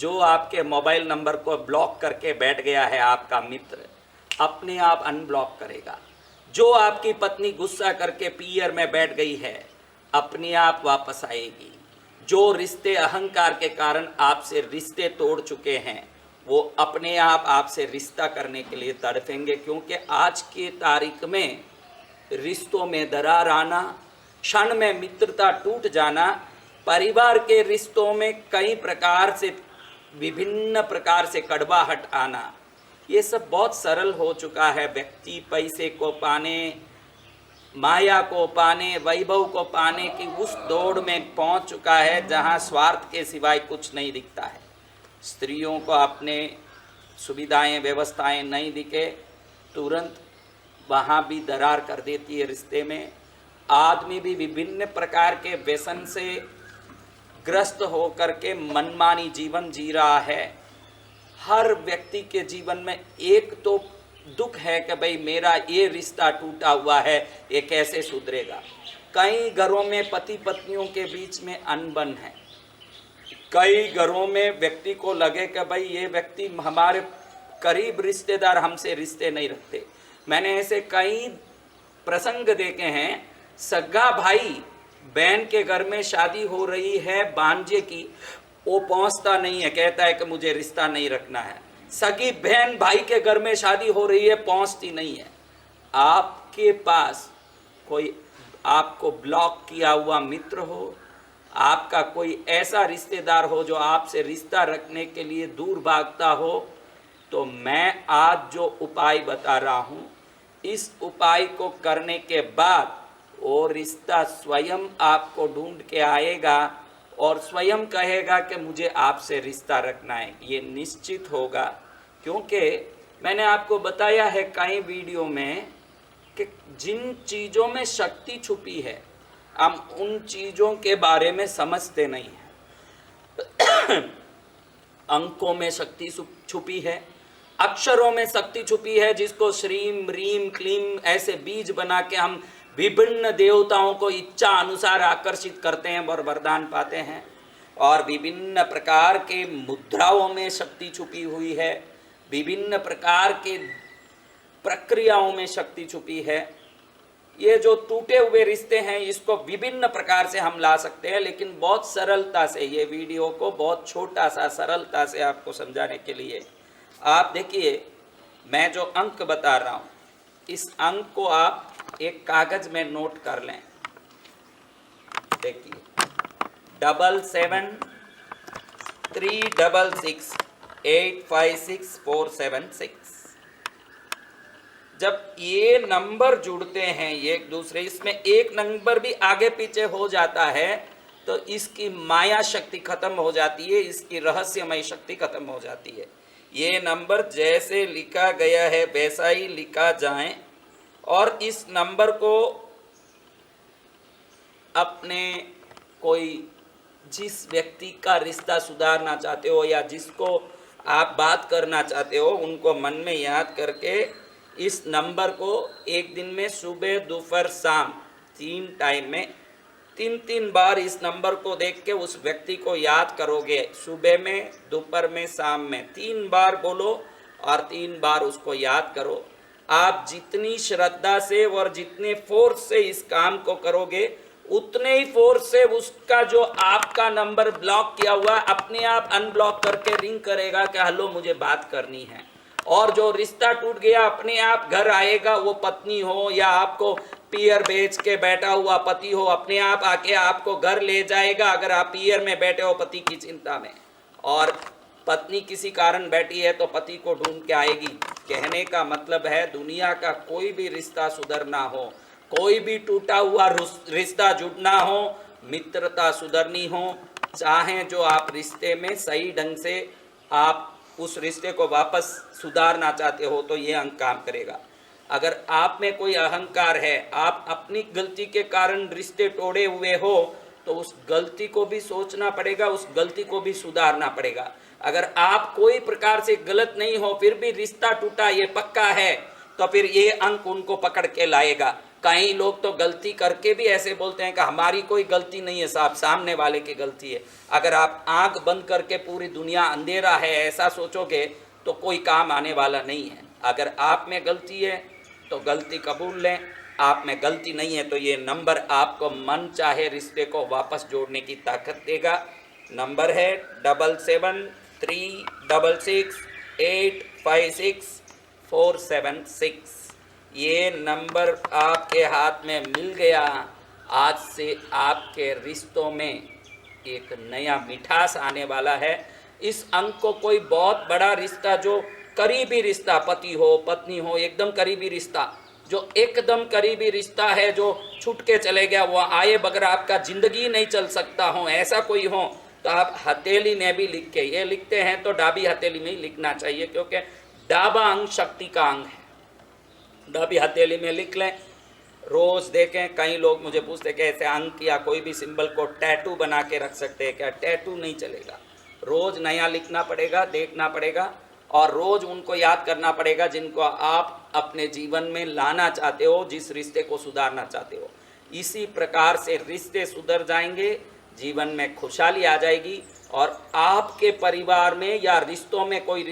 जो आपके mobile number को ब्लॉक करके बैठ गया है आपका मित्र, अपने आप अनब्लॉक करेगा। जो आपकी पत्नी गुस्सा करके पीयर में बैठ गई है, अपने आप वापस आएगी। जो रिश्ते अहंकार के कारण आपसे रिश्ते तोड़ चुके हैं, वो अपने आप आपसे रिश्ता करने के लिए तड़पेंगे, क्योंकि आज की तारीख में रिश्तों में दरार आना, क्षण में मित्रता टूट जाना, परिवार के रिश्तों में कई प्रकार से विभिन्न प्रकार से कड़वाहट आना, ये सब बहुत सरल हो चुका है। व्यक्ति पैसे को पाने, माया को पाने, वैभव को पाने की उस दौड़ में पहुंच चुका है जहां स्वार्थ के सिवाय कुछ नहीं दिखता है। स्त्रियों को अपने सुविधाएं व्यवस्थाएं नहीं दिखे, तुरंत वहाँ भी दरार कर देती है रिश्ते में। आदमी भी विभिन्न प्रकार के व्यसन से ग्रस्त होकर के मनमानी जीवन जी रहा है। हर व्यक्ति के जीवन में एक तो दुख है कि भाई मेरा ये रिश्ता टूटा हुआ है, ये कैसे सुधरेगा। कई घरों में पति पत्नियों के बीच में अनबन है। कई घरों में व्यक्ति को लगे कि भाई ये व्यक्ति हमारे करीब रिश्तेदार हमसे रिश्ते नहीं रखते। मैंने ऐसे कई प्रसंग देखे हैं। सगा भाई बहन के घर में शादी हो रही है भांजे की, वो पहुंचता नहीं है, कहता है कि मुझे रिश्ता नहीं रखना है। सगी बहन भाई के घर में शादी हो रही है, पहुंचती नहीं है। आपके पास कोई आपको ब्लॉक किया हुआ मित्र हो, आपका कोई ऐसा रिश्तेदार हो जो आपसे रिश्ता रखने के लिए दूर भागता हो, तो मैं आज जो उपाय बता रहा हूँ, इस उपाय को करने के बाद वो रिश्ता स्वयं आपको ढूंढ के आएगा और स्वयं कहेगा कि मुझे आपसे रिश्ता रखना है। ये निश्चित होगा, क्योंकि मैंने आपको बताया है कई वीडियो में कि जिन चीज़ों में शक्ति छुपी है, हम उन चीज़ों के बारे में समझते नहीं हैं। अंकों में शक्ति छुपी है, अक्षरों में शक्ति छुपी है, जिसको श्रीम रीम क्लीम ऐसे बीज बना के हम विभिन्न देवताओं को इच्छा अनुसार आकर्षित करते हैं और वरदान पाते हैं। और विभिन्न प्रकार के मुद्राओं में शक्ति छुपी हुई है, विभिन्न प्रकार के प्रक्रियाओं में शक्ति छुपी है। ये जो टूटे हुए रिश्ते हैं, इसको विभिन्न प्रकार से हम ला सकते हैं, लेकिन बहुत सरलता से ये वीडियो को बहुत छोटा सा सरलता से आपको समझाने के लिए आप देखिए, मैं जो अंक बता रहा हूँ, इस अंक को आप एक कागज में नोट कर लें। देखिए 7736685647 जब ये नंबर जुड़ते हैं एक दूसरे, इसमें एक नंबर भी आगे पीछे हो जाता है तो इसकी माया शक्ति खत्म हो जाती है, इसकी रहस्यमय शक्ति खत्म हो जाती है। ये नंबर जैसे लिखा गया है वैसा ही लिखा जाए, और इस नंबर को अपने कोई जिस व्यक्ति का रिश्ता सुधारना चाहते हो या जिसको आप बात करना चाहते हो, उनको मन में याद करके इस नंबर को एक दिन में सुबह दोपहर शाम 3 टाइम में 3 बार इस नंबर को देख के उस व्यक्ति को याद करोगे। सुबह में, दोपहर में, शाम में 3 बार बोलो और 3 बार उसको याद करो। आप जितनी श्रद्धा से और जितने फोर्स से इस काम को करोगे, उतने ही फोर्स से उसका जो आपका नंबर ब्लॉक किया हुआ अपने आप अनब्लॉक करके रिंग करेगा कि हेलो मुझे बात करनी है। और जो रिश्ता टूट गया अपने आप घर आएगा, वो पत्नी हो या आपको पीयर बेच के बैठा हुआ पति हो, अपने आप आके आपको घर ले जाएगा। अगर आप पीयर में बैठे हो पति की चिंता में, और पत्नी किसी कारण बैठी है तो पति को ढूंढ के आएगी। कहने का मतलब है, दुनिया का कोई भी रिश्ता सुधरना हो, कोई भी टूटा हुआ रिश्ता जुड़ना हो, मित्रता सुधरनी हो, चाहे जो आप रिश्ते में सही ढंग से आप उस रिश्ते को वापस सुधारना चाहते हो, तो ये अंक काम करेगा। अगर आप में कोई अहंकार है, आप अपनी गलती के कारण रिश्ते तोड़े हुए हो, तो उस गलती को भी सोचना पड़ेगा, उस गलती को भी सुधारना पड़ेगा। अगर आप कोई प्रकार से गलत नहीं हो फिर भी रिश्ता टूटा ये पक्का है, तो फिर ये अंक उनको पकड़ के लाएगा। कई लोग तो गलती करके भी ऐसे बोलते हैं कि हमारी कोई गलती नहीं है साहब, सामने वाले की गलती है। अगर आप आंख बंद करके पूरी दुनिया अंधेरा है ऐसा सोचोगे तो कोई काम आने वाला नहीं है। अगर आप में गलती है तो गलती कबूल लें, आप में गलती नहीं है तो ये नंबर आपको मन चाहे रिश्ते को वापस जोड़ने की ताकत देगा। नंबर है 7736856476। ये नंबर आपके हाथ में मिल गया, आज से आपके रिश्तों में एक नया मिठास आने वाला है। इस अंक को कोई बहुत बड़ा रिश्ता, जो करीबी रिश्ता, पति हो पत्नी हो, एकदम करीबी रिश्ता, जो एकदम करीबी रिश्ता है, जो छूट के चले गया, वो आए बगैर आपका जिंदगी नहीं चल सकता हो, ऐसा कोई हो तो आप हथेली ने भी लिख के, ये लिखते हैं तो डाबी हथेली में ही लिखना चाहिए, क्योंकि डाबा अंग शक्ति का अंग है। डाबी हथेली में लिख लें, रोज देखें। कई लोग मुझे पूछते हैं कि ऐसे अंक या कोई भी सिंबल को टैटू बना के रख सकते हैं क्या? टैटू नहीं चलेगा, रोज नया लिखना पड़ेगा, देखना पड़ेगा, और रोज उनको याद करना पड़ेगा जिनको आप अपने जीवन में लाना चाहते हो, जिस रिश्ते को सुधारना चाहते हो। इसी प्रकार से रिश्ते सुधर जाएंगे, जीवन में खुशहाली आ जाएगी, और आपके परिवार में या रिश्तों में कोई